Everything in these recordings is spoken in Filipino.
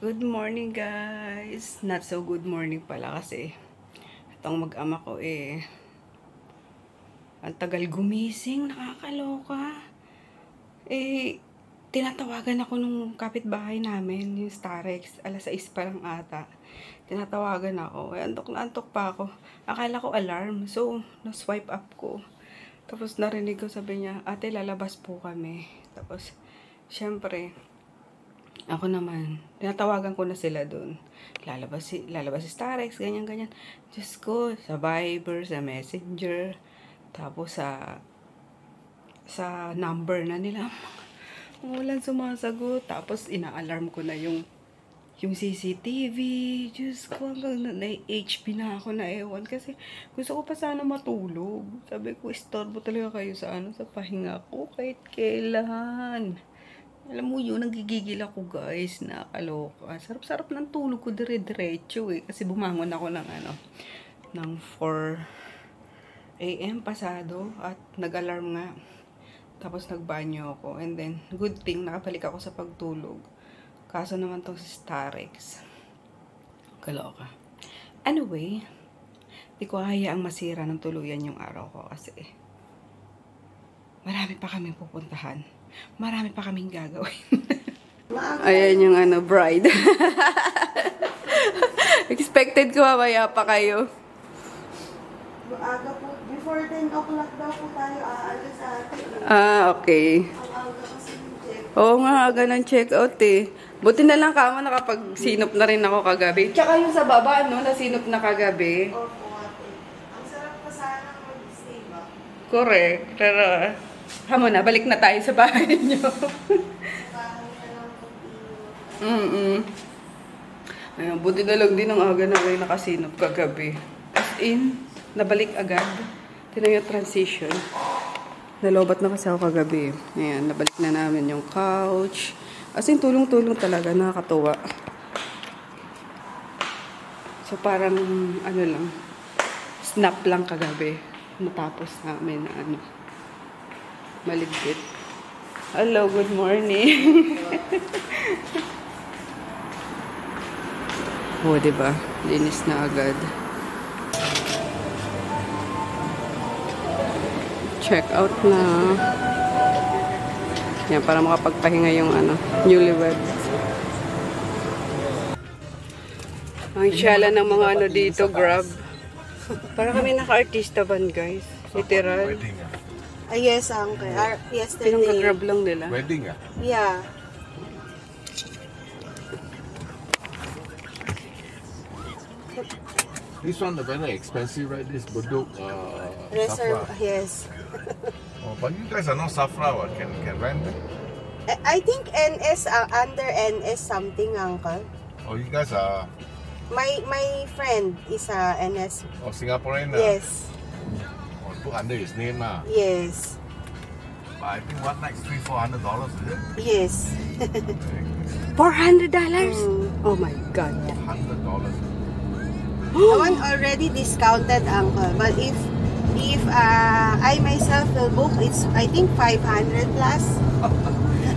Good morning guys! Not so good morning pala kasi itong mag-ama ko ang tagal gumising, nakakaloka. Tinatawagan ako nung kapitbahay namin, yung Starex, alas 6 pa lang ata. Tinatawagan ako, antok na antok pa ako. Akala ko alarm, so na-swipe up ko. Tapos narinig ko, sabi niya, ate lalabas po kami. Tapos, syempre, ako naman, tinatawagan ko na sila doon. Lalabas si Starex, ganyan-ganyan. Diyos ko, sa Viber, sa Messenger, tapos sa number na nila. Walang sumasagot. Tapos, ina-alarm ko na yung CCTV. Diyos ko, hanggang na-HP na ako na ewan. Kasi, gusto ko pa sana matulog. Sabi ko, istorbo talaga kayo sa sa pahinga ko. Kahit kailan. Alam mo yun, nagigigil ako guys, nakakaloka. Sarap-sarap ng tulog ko dire-diretso kasi bumangon ako ng 4 AM pasado at nag-alarm nga. Tapos nagbanyo ako and then good thing nakabalik ako sa pagtulog. Kaso naman tong si Starex. Kaloka. Anyway, di ko hayaang masira ng tuluyan yung araw ko kasi marami pa kaming pupuntahan. Marami pa kaming gagawin. Ayan yung bride. Expected ko mamaya pa kayo. Aga po, before 10 o'clock daw po tayo aalis sa atin. Okay. Ang aga kasi yung check. Oo nga, aga ng check-out Buti na lang kamo nakapag-sinop na rin ako kagabi. Tsaka yung sa baba, nasinop na kagabi. Opo, ate. Ang sarap pa sana mag-stay ba? Correct. Pero, hamo na, balik na tayo sa bahay nyo. Bahay na lang pag-iwan. Ayun, buti na lang din ang aga na kayo nakasinop kagabi. As in, nabalik agad. Tinan yung transition. Nalobat na kasi ako kagabi. Ayan, nabalik na namin yung couch. As in, tulong-tulong talaga. Nakakatuwa. So, parang, lang, snap lang kagabi. Matapos namin na maligpit. Hello, good morning. Diba? Linis na agad. Check out na. Yan, para makapagpahinga yung newlywed. Ang siyala ng mga dito, Grab. Para kami naka-artista ban, guys. Literal. Yes, uncle. Yesterday. Pinang-grab lang nila. Wedding Yeah. This one the very expensive, right? This Buduk Reserve, Safra. yes. Oh, but you guys are not Safra, what? Can rent it? I think NS, under NS something, uncle. Oh, you guys are My friend is NS. Singaporean? Yes. Oh, put under his name lah. Yes. But I think one night's $300-400, is it? Yes. $400? Oh my God. $400. That one already discounted, uncle. But if I myself will book, it's I think 500 plus.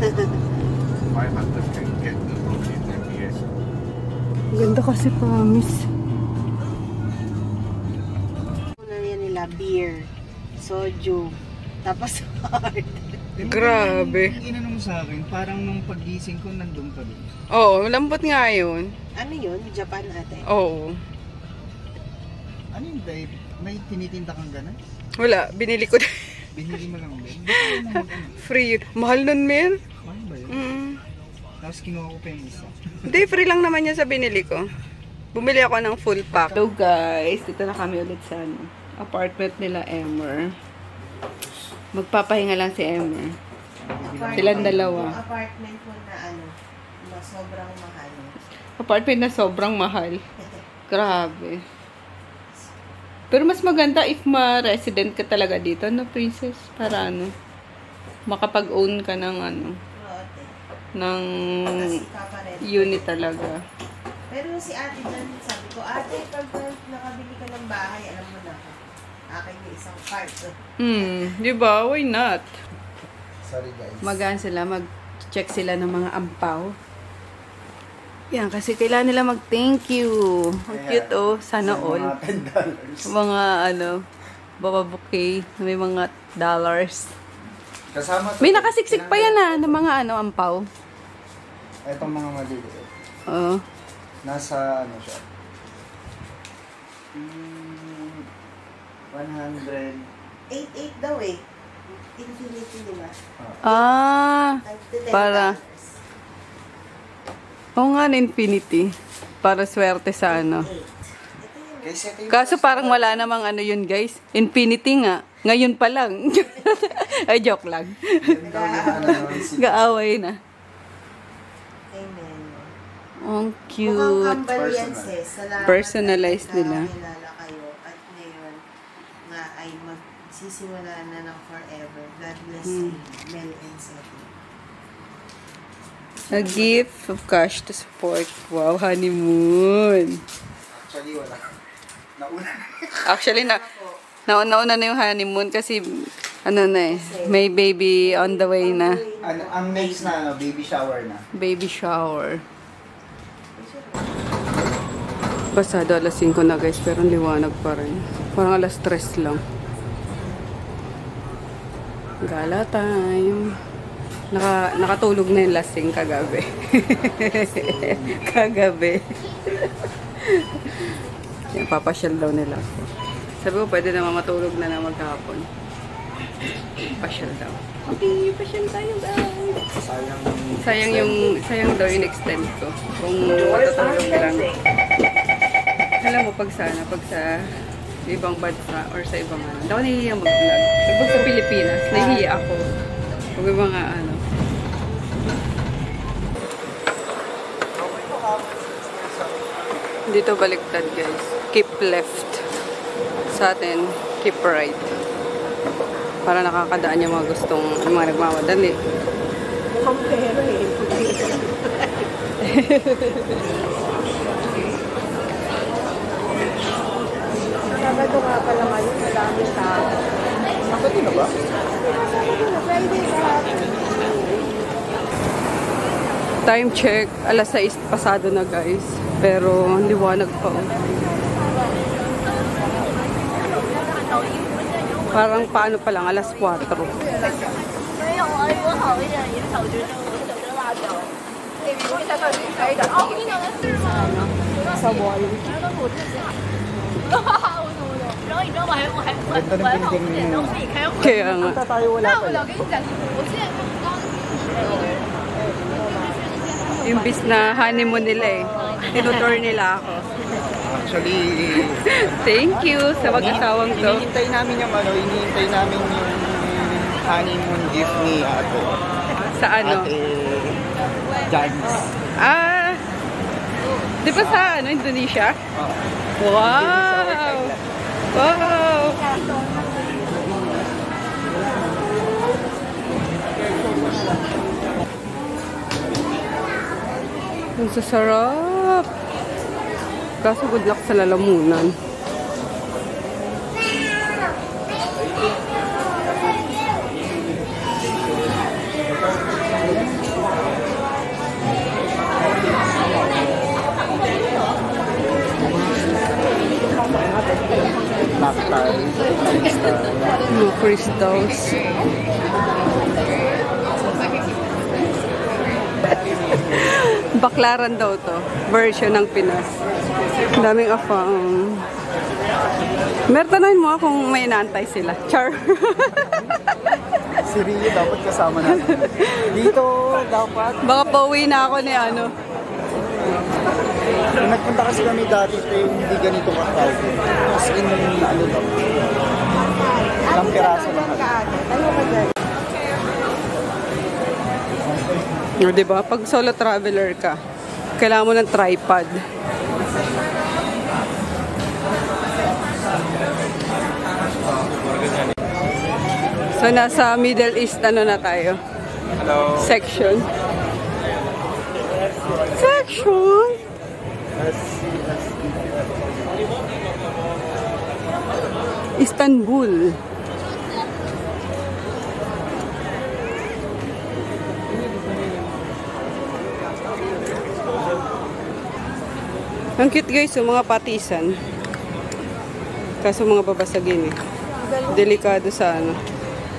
500 can get the room in MBS. Ganda kasi, promise. Una yan nila, beer, soju, tapos hard. Grabe. Yung inanong sa akin, parang nung paggising ko, nandun pa din. Oo, lambot nga yun. Ano yun? Japan ate? Oo. Ano yung Dave? May tinitinda kang gano'n? Wala, binili ko. Binili mo lang din? Bakit mo Free yun. Mahal nun, Mer. Ano ba yun? Tapos kinuha ko pa yung isa. Hindi, free lang naman yan sa binili ko. Bumili ako ng full pack. Hello guys, dito na kami ulit sa apartment nila, Emmer. Magpapahinga lang si Emmer. Silang dalawa. Apartment mo na sobrang mahal. Apartment na sobrang mahal. Grabe. Pero mas maganda if ma-resident ka talaga dito, no, princess? Para makapag-own ka ng ng unit talaga. Pero si ate dyan, sabi ko, ate, pag nakabili ka ng bahay, alam mo na, akin yung isang part. Di ba? Why not? Sorry guys. Magaan sila, mag-check sila ng mga ampaw. Yan, kasi kailangan nila mag-thank you. Ang cute, oh. Sana all. Mga $10. Mga, baba bouquet. May mga dollars. Kasama to. May nakasiksik pa yan, ng mga, ampaw. Itong mga maliliit. Oo. Nasa, ano siya? 100. 8 daw eh. Infinity, di ba? Ah, para. Oo nga, na infinity. Para swerte sa Kasi ito yung Kaso parang wala namang yun, guys. Infinity nga. Ngayon pa lang. Ay, joke lang. Gaaway na. Amen. Ang Mukhang cute. kambal yan, sis. Salamat Personalized at nila. nakakilala kayo. At ngayon nga ay magsisimula na ng forever. God bless you, Mel and Seti. A gift of cash to support. Wow, honeymoon. Actually, wala. Nauna. Actually, nauna na yung honeymoon kasi, may baby on the way na. Ang next na, baby shower na. Baby shower. Pasado alas 5 na, guys, pero liwanag pa rin. Parang alas 3 lang. Gala time. Nakatulog na yung lasing kagabi. Kagabi. Yan, papasyal daw nila ako. Sabi ko, pwede naman matulog na maghapon. Pasyal daw. Okay, pasyal tayo, guys. Sayang daw yung extend ko. Kung matutulog lang. Alam mo, pag sa ibang bansa or sa ibang hindi ako nahihiya mag-vlog. Pag sa Pilipinas, nahihiya ako. Pag may mga Dito baliktad, guys. Keep left. Sa atin, keep right. Para nakakadaan yung mga yung mga nagmamadali. Mukhang pera eh. Sabado nga pala ngayon, maraming tao. Sabado na ba? Friday ba? Time check, alas 6 pasado na, guys. Pero liwanag pa. Parang paano pa lang, alas 4. Sa wall. Ganda ng building niyo. Kaya nga. Punta tayo, wala pa yun. Imbis na honeymoon nila eh. Tinutour nila ako. Actually, Thank you sa mag-asawang to. hinihintay namin yung honeymoon gift ni Ate. Sa ano? Ate Janice. Ah! Di ba sa Indonesia? Wow! Wow! Ang sasarap! Kaso good luck sa lalamunan. Naktal, crystal. No crystals. Baklaran daw to. Version ng Pinas. Ang daming afang. Mertanahin mo kung may inaantay sila. Char. Si Rio dapat kasama natin. Dito dapat. Baka pauwi na ako ni Nung nagpunta kasi kami dati, ito yung hindi ganito ka-crowd. As in, ano daw. Isang piraso lang. O, diba? Pag solo traveler ka, kailangan mo ng tripod. So, nasa Middle East, na tayo? Hello. Section. Section? Istanbul. Ang cute guys, yung mga patisan. Kaso mga babasagin eh. Delikado sa ano.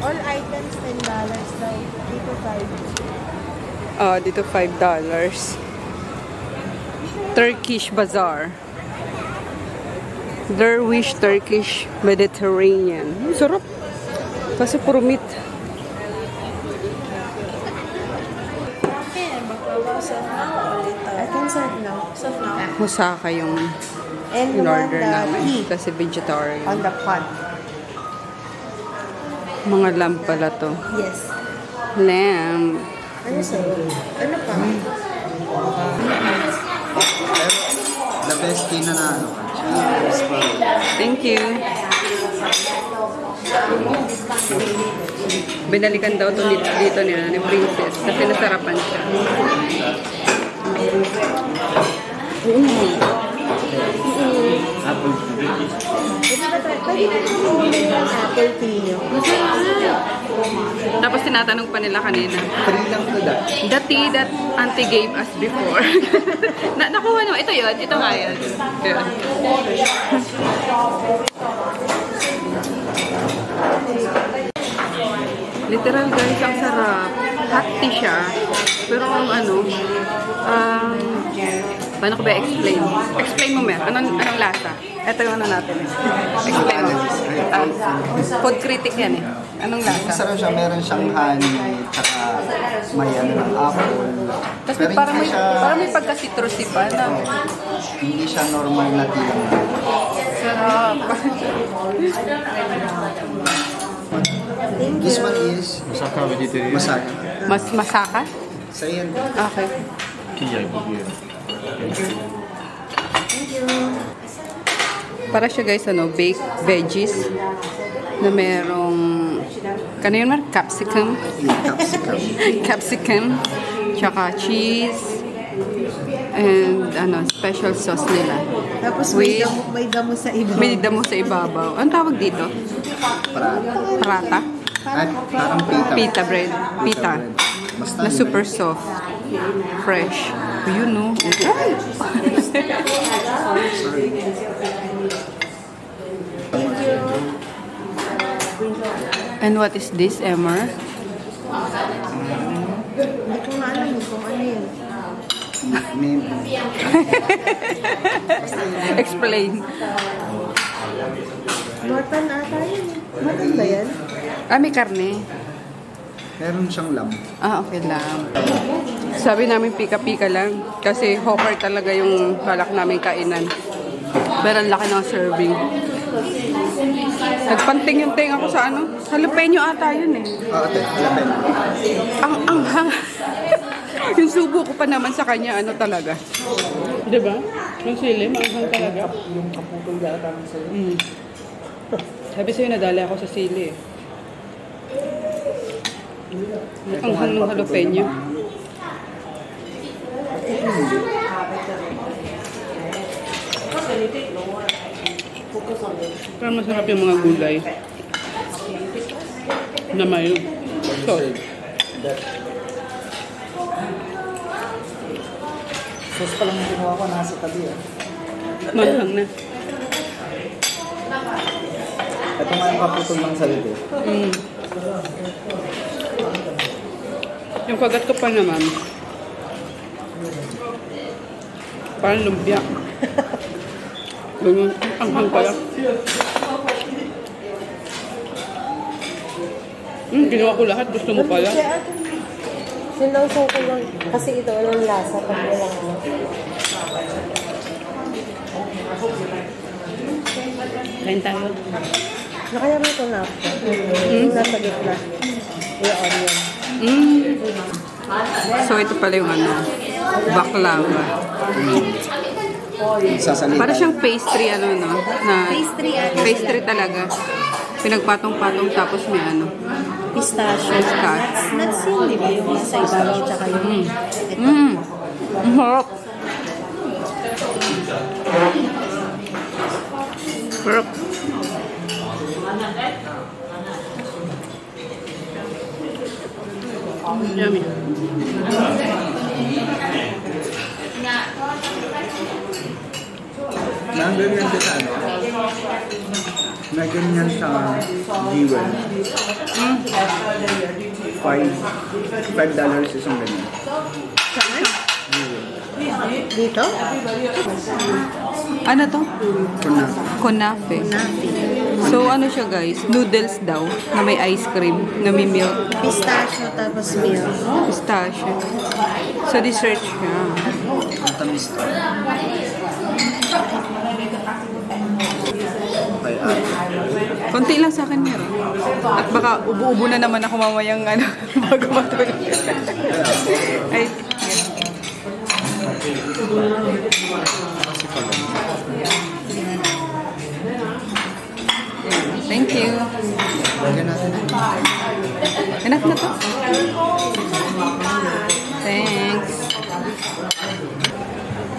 All items $10 daw. Dito 5. Dito $5. Turkish Bazaar. Derwish Turkish Mediterranean. Sarap. Kasi puro meat. I can serve now. Serve now. Musaka yung And you want in-order the namin. tea Kasi vegetarian. on the pot. Mga lamb pala to. Yes. Lamb. Ano sa'yo? Ano pa? The best tea na ano. Thank you. Binalikan daw to dito nila ni Princess kasi nasarapan siya. Apple. Pwede ba bumili ng apple tea nyo? Tapos tinatanong pa nila kanina, 3 lang to that. the tea that auntie gave us before. Nakuha naman. Ito yun. Ito nga yun. Yun. Literal guys, ang sarap. Hot tea siya. Pero ang ano, paano ko ba explain? Explain mo, Mer. Anong lasa? Ito yung ano natin eh. Explain mo. Food critic yan eh. Anong lasa? Masarap siya. Meron siyang honey, tsaka may ano ng apple. Tapos Pero parang hindi may, siya, parang may pagka-citrusy pa na. hindi siya normal na tea lang. Sarap. This one is Musaka vegetarian. masaka. Masaka? Sa yan. Okay. Para siya guys, ano, baked veggies na merong kanina yun, capsicum. Capsicum. Capsicum. Tsaka cheese. And ano, special sauce nila. Tapos With- may damo sa iba. May damo sa ibabaw. Anong tawag dito? Prata. Prata? Ay, parang pita. Pita bread. Pita. bread. Basta Na super soft. Fresh. Yun, no? Ay! And what is this, Emmer? Hindi ko nga alam kung ano yun. Explain. Mutton ata yun. Mutton ba yan? May karne. Meron siyang lamb. Okay lang. Sabi namin pika-pika lang. Kasi hawker talaga yung balak namin kainan. Pero ang laki ng serving. Nagpanting yung tenga ko sa ano. Jalapeno ata yun eh. Ate, lamb. Ang anghang. Yung subo ko pa naman sa kanya, ano talaga. Diba? Yung sili, maanghang talaga. Yung kaputol yata sa'yo. Sabi sa'yo, nadali ako sa sili eh. Ang anghang ng jalapeno. Pero masarap yung mga gulay na may sauce. Sauce pa lang yung kinuha ko, nasa tabi ah. Manghang na. Ito nga yung kaputol ng salito. Yung kagat ko pa naman, parang lumpia. Ganun, anghang pala. Ginawa ko lahat. Gusto mo pala? Sinawsaw ko lang. Kasi ito walang lasa pag walang ano. Kain tayo. Nakaya mo ito na ako. Yung nasa gitna. Yung onion. So, ito pala yung ano, baklava. Sasalita. Para siyang pastry, ano, no? Na, Pastry talaga. Pinagpatong-patong tapos may ano. Pistachio. Nuts yun, di ba? Yung nasa ibabaw tsaka yung... Ang harap. Harap. Yummy. Nandun yan sa ano? Na ganyan sa Jewel. $5 isang ganyan. Saan? Dito? Ano to? Kuna. Kunafe. So, ano siya guys? Noodles daw na may ice cream, na may milk. Pistachio tapos milk. Pistachio. So, dessert siya. Ang tamis to. Okay, Konti lang sa akin meron. At baka ubo-ubo na naman ako mamayang ano, bago matulog. Ay, thank you. lagyan natin. Enough na to. Thanks.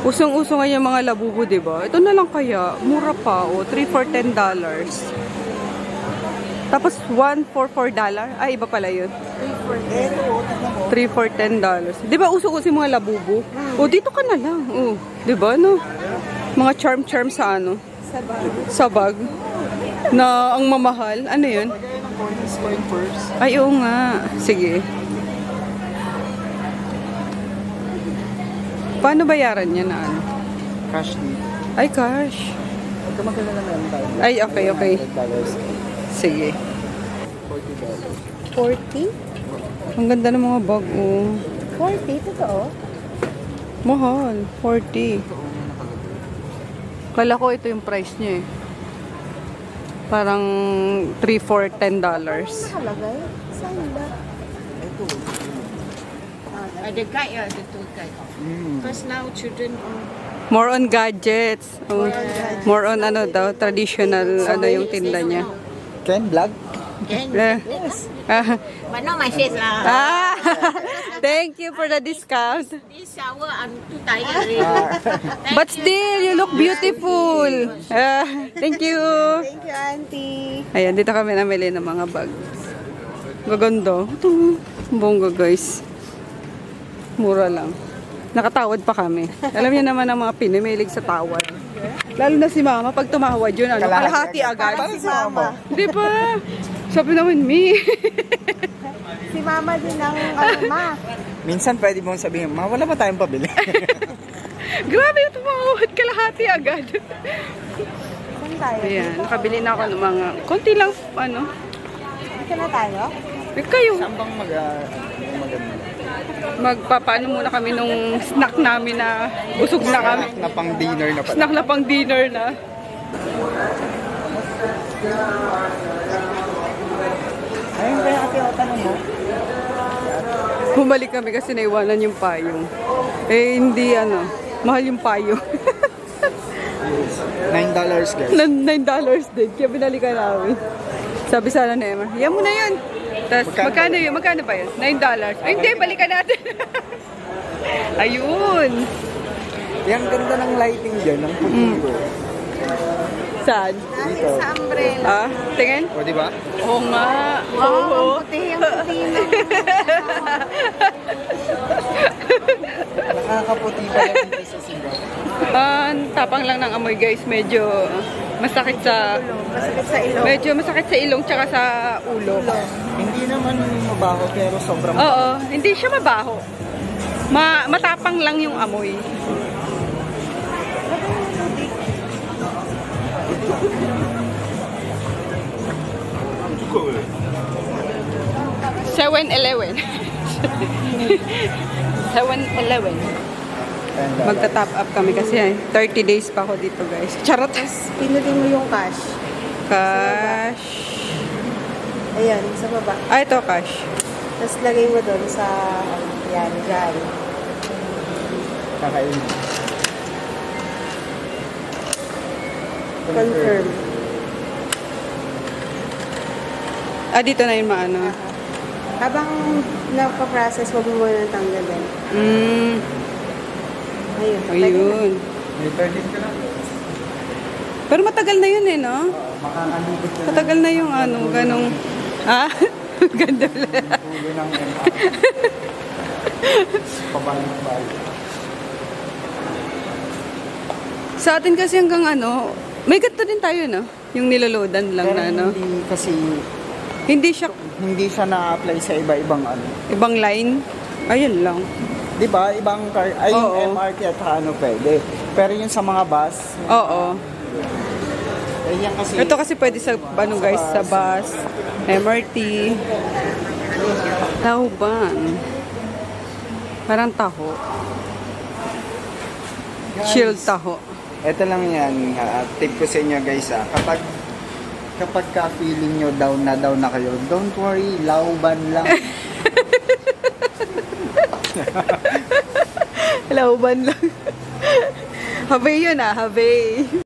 Usong-uso ngayon yung mga labubo, diba? Ito na lang kaya. Mura pa, oh. 3 for $10. Tapos 1 for $4. Ay, iba pala yun. 3 for $10. Diba uso-uso yung mga labubo? O, dito ka na lang. O, diba, no? Mga charm-charm sa ano? Sa bag. Na ang mamahal. Ano yun? Ay, oo nga. Sige. Paano bayaran niya na ano? Cash dito. Ay, cash. Huwag ka magkala na tayo. Ay, okay, okay. $5. Sige. $40. 40? Ang ganda ng mga bag, oh. 40? Totoo? Mahal. 40. Kala ko ito yung price niya eh. Parang 3 for $10. Nakalagay? Saan ba? The guy, the tour guide. Because now children More on gadgets. Oh, more on ano daw, traditional ano yung tinda niya. Ken, vlog? can. Eh. Yes. Ah, But not my face lah. thank you for the discount. This shower I'm too tired already. But still, you look beautiful. Thank you. Thank you, Auntie. Ayan, dito kami namili ng mga bag. Gaganda. Ito, bongga guys. Mura lang. Nakatawad pa kami. Alam niyo naman ang mga pinimilig sa tawad. Lalo na si mama, pag tumawad yun, ano, kalahati agad. Si Mama. Di ba? Sabi naman, me. Si Mama din ang Ma. Minsan pwede mong sabihin, ma, wala ba tayong pabili? Grabe yung tumawad, kalahati agad. Saan tayo? Ayan, nakabili na ako ng mga, konti lang, ano. Dito na tayo? Eh, kayo. Saan bang maganda? Magpapaano muna kami nung snack namin na busog na kami. Na pang dinner na pala. Snack na pang dinner na. Ayun ba yung ate o tanong mo? Bumalik kami kasi naiwanan yung payong. Eh, hindi ano, mahal yung payong. $9 guys. $9 din, kaya binalikan namin. Sabi sana ni Emma, yan mo na yun. Tapos, magkano yun? Magkano ba yun? $9. Ay, hindi, balikan natin. Ayun. Yung ganda ng lighting dyan, ng puti. Saan? Dito. Sa umbrella. Ah, tingin? O, diba? Oo nga. Wow, Oo. ang puti. Ang puti na. Nakakaputi pala dito sa Sigaw. Tapang lang ng amoy guys, medyo masakit sa Masakit sa ilong. medyo masakit sa ilong tsaka sa ulo. Hindi naman mabaho pero sobrang Oo, hindi siya mabaho. Matapang lang yung amoy. $7-11. 7-11. Magta-top up kami kasi 30 days pa ako dito guys. Charot. Pinutin mo yung cash. Cash. Ayan, sa baba. Ah, ito cash. Tapos lagay mo doon sa, yan, dyan. kakain. Confirm. Ah, dito na yung maano. Habang napaprocess, huwag mo muna tanggalin. Ayun. Ayun. May 13 ka lang. Pero matagal na yun eh, no? Makakalibot ka Matagal na yung ano, ganong... Ah? Ganda lang. tulo ng pabalik-balik. Sa atin kasi hanggang ano, may ganito din tayo, no? Yung niloloadan lang Pero na, no? hindi kasi, Hindi siya hindi siya na-apply sa iba-ibang ano. ibang line. Ayun lang. Di ba? Ibang car, ay Oo. yung MRT at ano pwede. Pero yung sa mga bus, Oo. eh, yan kasi, Ito kasi pwede sa, ano guys, sa bus, MRT, Tauban. Parang taho. Shield taho. ito lang yan, tip ko sa inyo guys kapag ka feeling nyo down na kayo, don't worry, lauban lang. Lauban lang. Habe yun ah, habe.